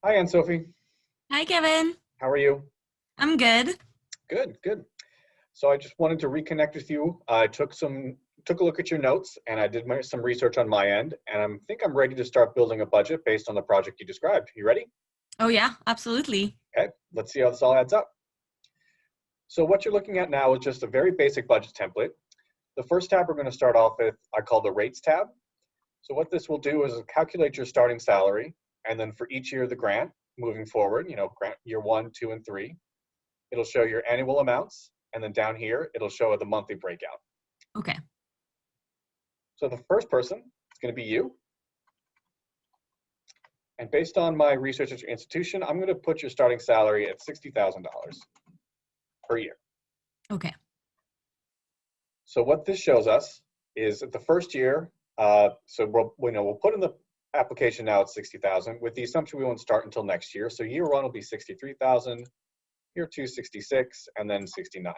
Hi, Anne-Sophie. Hi, Kevin. How are you? I'm good. Good, good. So I just wanted to reconnect with you. I took a look at your notes and I did some research on my end, and I think I'm ready to start building a budget based on the project you described. You ready? Oh, yeah, absolutely. Okay, let's see how this all adds up. So what you're looking at now is just a very basic budget template. The first tab we're going to start off with, I call the rates tab. So what this will do is calculate your starting salary, and then for each year of the grant, moving forward, grant year 1, 2, and 3, it'll show your annual amounts, and then down here, it'll show the monthly breakout. Okay. So the first person is going to be you. And based on my research at your institution, I'm going to put your starting salary at $60,000 per year. Okay. So what this shows us is that the first year, so we'll put in the application now at 60,000 with the assumption we won't start until next year. So year 1 will be 63,000, year 2, 66, and then 69.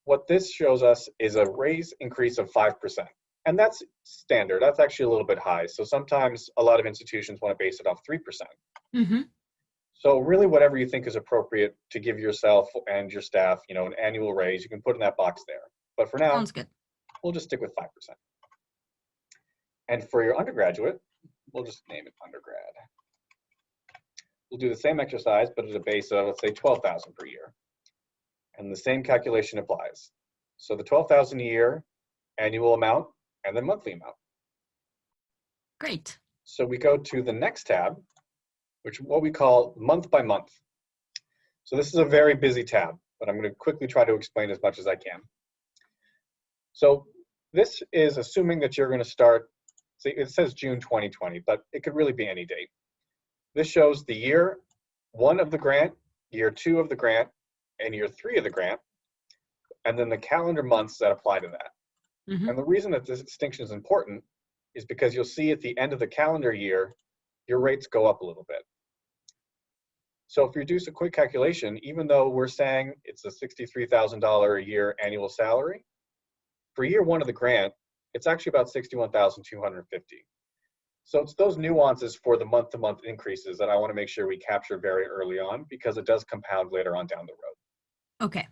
What this shows us is a raise increase of 5%. And that's standard. That's actually a little bit high. So sometimes a lot of institutions want to base it off 3%. Mm-hmm. So really whatever you think is appropriate to give yourself and your staff, an annual raise, you can put in that box there. But for now, Sounds good. we'll just stick with 5%. And for your undergraduate, we'll just name it undergrad. We'll do the same exercise, but at a base of, let's say, 12,000 per year. And the same calculation applies. So the 12,000 a year annual amount and then monthly amount. Great. So we go to the next tab, which is what we call month by month. So this is a very busy tab, but I'm going to quickly try to explain as much as I can. So this is assuming that you're going to start, see, it says June 2020, but it could really be any date. This shows the year 1 of the grant, year 2 of the grant, and year 3 of the grant, and then the calendar months that apply to that. Mm-hmm. And the reason that this distinction is important is because you'll see at the end of the calendar year, your rates go up a little bit. So if you do a quick calculation, even though we're saying it's a $63,000 a year annual salary, for year 1 of the grant, it's actually about $61,250. So it's those nuances for the month-to-month increases that I want to make sure we capture very early on, because it does compound later on down the road. Okay.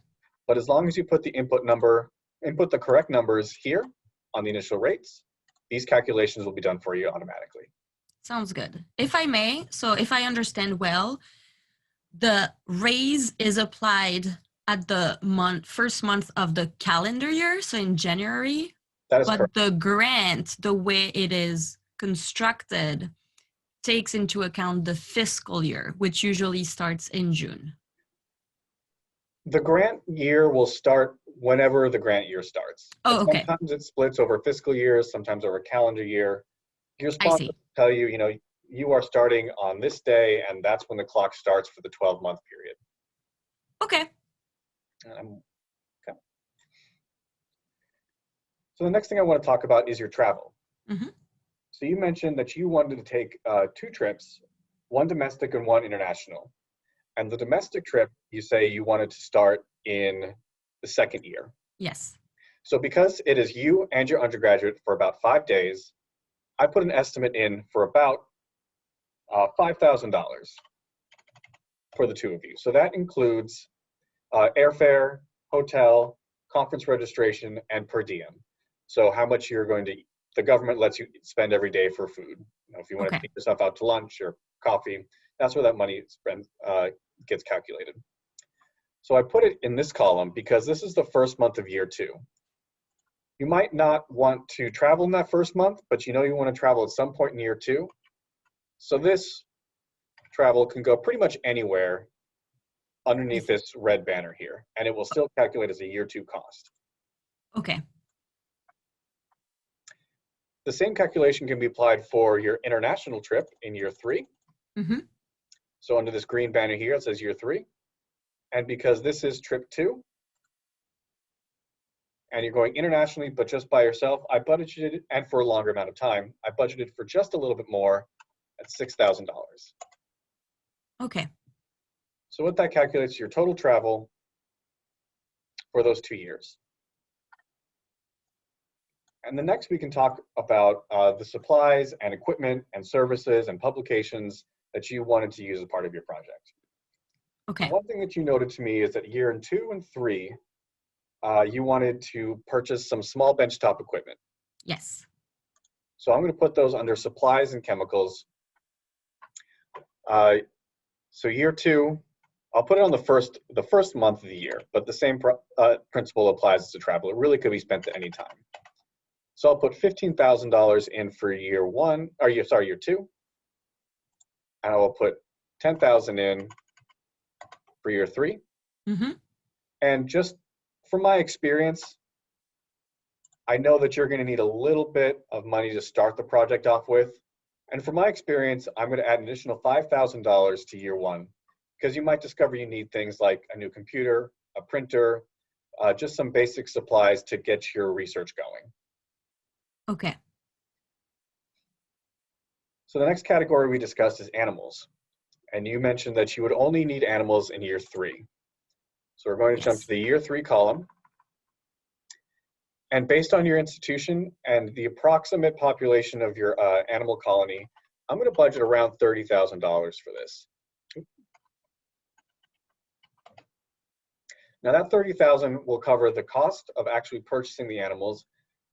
But as long as you put the input the correct numbers here on the initial rates, these calculations will be done for you automatically. Sounds good. If I may, so if I understand well, the raise is applied at the first month of the calendar year, so in January. That is but correct. The grant, the way it is constructed, takes into account the fiscal year, which usually starts in June. The grant year will start whenever the grant year starts. Oh, okay. Sometimes it splits over fiscal years, sometimes over calendar year. Your sponsor will tell you, you are starting on this day, and that's when the clock starts for the 12-month period. Okay. Okay. So the next thing I want to talk about is your travel. Mm-hmm. So you mentioned that you wanted to take 2 trips, 1 domestic and 1 international. And the domestic trip, you say you wanted to start in the 2nd year. Yes. So because it is you and your undergraduate for about 5 days, I put an estimate in for about $5,000 for the 2 of you. So that includes airfare, hotel, conference registration, and per diem. So how much the government lets you spend every day for food. If you want to take yourself out to lunch or coffee, that's where that money gets calculated. So I put it in this column because this is the first month of year 2. You might not want to travel in that first month, but you want to travel at some point in year 2. So this travel can go pretty much anywhere underneath this red banner here, and it will still calculate as a year 2 cost. Okay. The same calculation can be applied for your international trip in year 3. Mm-hmm. So under this green banner here, it says year 3. And because this is trip 2, and you're going internationally, but just by yourself, I budgeted, and for a longer amount of time, I budgeted for just a little bit more at $6,000. Okay. So what that calculates your total travel for those 2 years. And the next we can talk about the supplies and equipment and services and publications that you wanted to use as part of your project. Okay. One thing that you noted to me is that year 2 and 3, you wanted to purchase some small benchtop equipment. Yes. So I'm going to put those under supplies and chemicals. So year 2, I'll put it on the first month of the year, but the same principle applies to travel. It really could be spent at any time. So I'll put $15,000 in for year 2, and I will put $10,000 in for year 3. Mm-hmm. And just from my experience, I know that you're going to need a little bit of money to start the project off with. And from my experience, I'm going to add an additional $5,000 to year 1, because you might discover you need things like a new computer, a printer, just some basic supplies to get your research going. Okay. So the next category we discussed is animals. And you mentioned that you would only need animals in year 3. So we're going to jump to the year 3 column. And based on your institution and the approximate population of your animal colony, I'm going to budget around $30,000 for this. Now that $30,000 will cover the cost of actually purchasing the animals,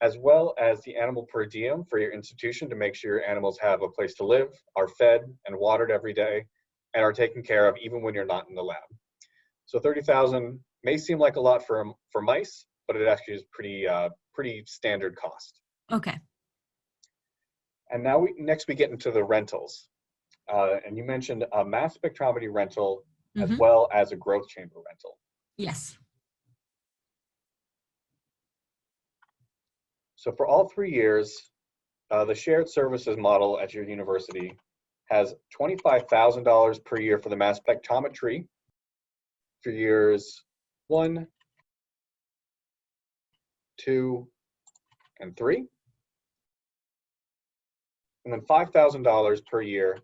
as well as the animal per diem for your institution to make sure your animals have a place to live, are fed and watered every day, and are taken care of even when you're not in the lab. So $30,000 may seem like a lot for mice, but it actually is pretty standard cost. Okay. And now next we get into the rentals. And you mentioned a mass spectrometry rental as well as a growth chamber rental. Yes. So for all 3 years, the shared services model at your university has $25,000 per year for the mass spectrometry for years 1, 2, and 3. And then $5,000 per year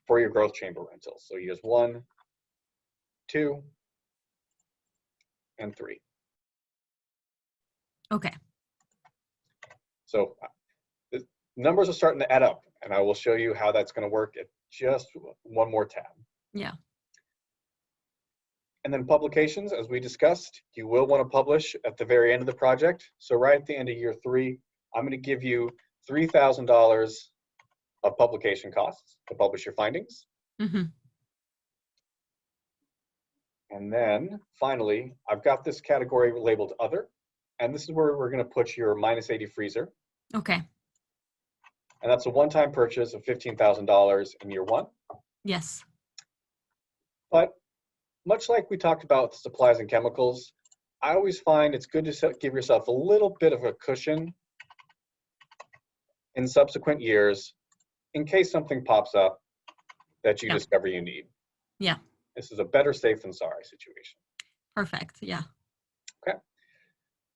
for your growth chamber rentals. So years 1, 2, and 3. Okay. So the numbers are starting to add up, and I will show you how that's going to work at just one more tab. Yeah. And then publications, as we discussed, you will want to publish at the very end of the project. So right at the end of year 3, I'm going to give you $3,000 of publication costs to publish your findings. And then finally, I've got this category labeled Other, and this is where we're going to put your -80 freezer. Okay. And that's a one-time purchase of $15,000 in year 1. Yes. But much like we talked about supplies and chemicals, I always find it's good to give yourself a little bit of a cushion in subsequent years in case something pops up that you discover you need. Yeah. This is a better safe than sorry situation. Perfect. Yeah. Okay.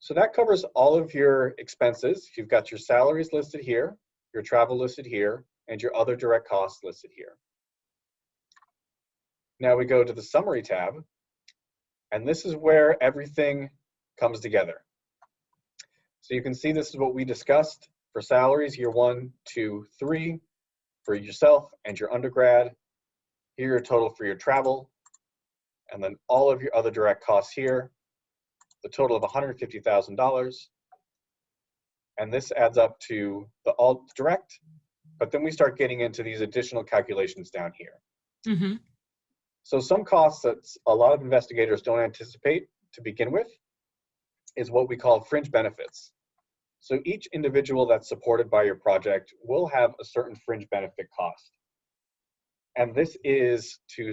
So that covers all of your expenses. You've got your salaries listed here, your travel listed here, and your other direct costs listed here. Now we go to the summary tab, and this is where everything comes together. So you can see this is what we discussed for salaries, year 1, 2, 3, for yourself and your undergrad. Here your total for your travel, and then all of your other direct costs here, the total of $150,000. And this adds up to the all direct, but then we start getting into these additional calculations down here. So some costs that a lot of investigators don't anticipate to begin with is what we call fringe benefits. So each individual that's supported by your project will have a certain fringe benefit cost. And this is to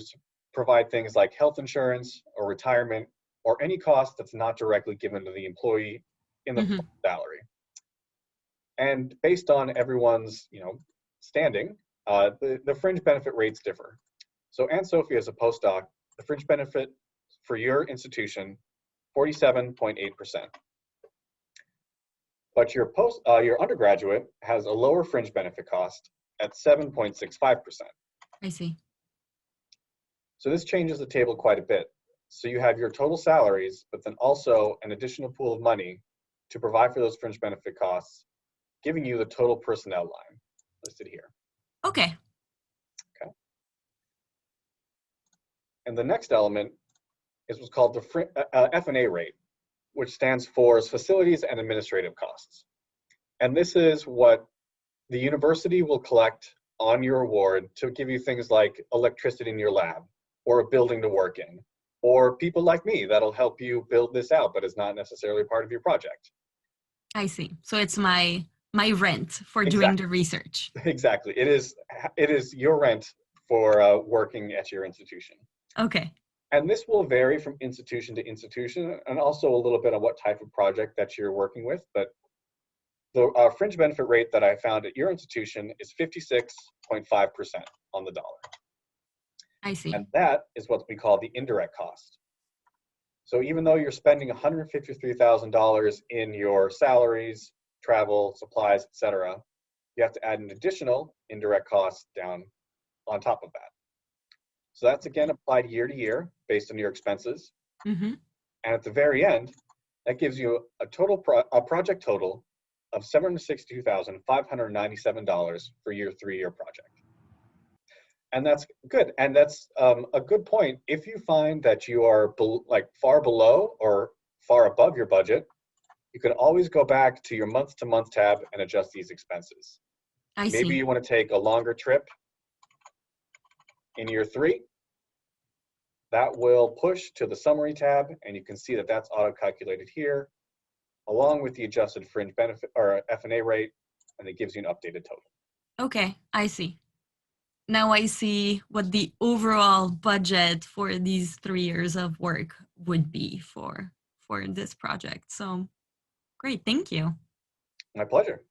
provide things like health insurance or retirement or any cost that's not directly given to the employee in the salary. And based on everyone's standing, the fringe benefit rates differ. So Anne-Sophie, as a postdoc, the fringe benefit for your institution, 47.8%. But your undergraduate has a lower fringe benefit cost at 7.65%. I see. So this changes the table quite a bit. So you have your total salaries, but then also an additional pool of money to provide for those fringe benefit costs, giving you the total personnel line listed here. Okay. And the next element is what's called the F&A rate, which stands for facilities and administrative costs. And this is what the university will collect on your award to give you things like electricity in your lab, or a building to work in, or people like me that'll help you build this out, but it's not necessarily part of your project. I see. So it's my rent for doing Exactly. the research. Exactly. It is your rent for working at your institution. Okay. And this will vary from institution to institution, and also a little bit on what type of project that you're working with. But the fringe benefit rate that I found at your institution is 56.5% on the dollar. I see. And that is what we call the indirect cost. So even though you're spending $153,000 in your salaries, travel, supplies, etc., you have to add an additional indirect cost down on top of that. So that's again applied year to year based on your expenses. Mm-hmm. And at the very end, that gives you a total project total of $762,597 for your 3-year project. And that's good. And that's a good point. If you find that you are far below or far above your budget, you can always go back to your month-to-month tab and adjust these expenses. I see. Maybe you want to take a longer trip in year 3. That will push to the summary tab, and you can see that that's auto-calculated here, along with the adjusted fringe benefit or F&A rate, and it gives you an updated total. Okay, I see. Now I see what the overall budget for these 3 years of work would be for this project. So great, thank you. My pleasure.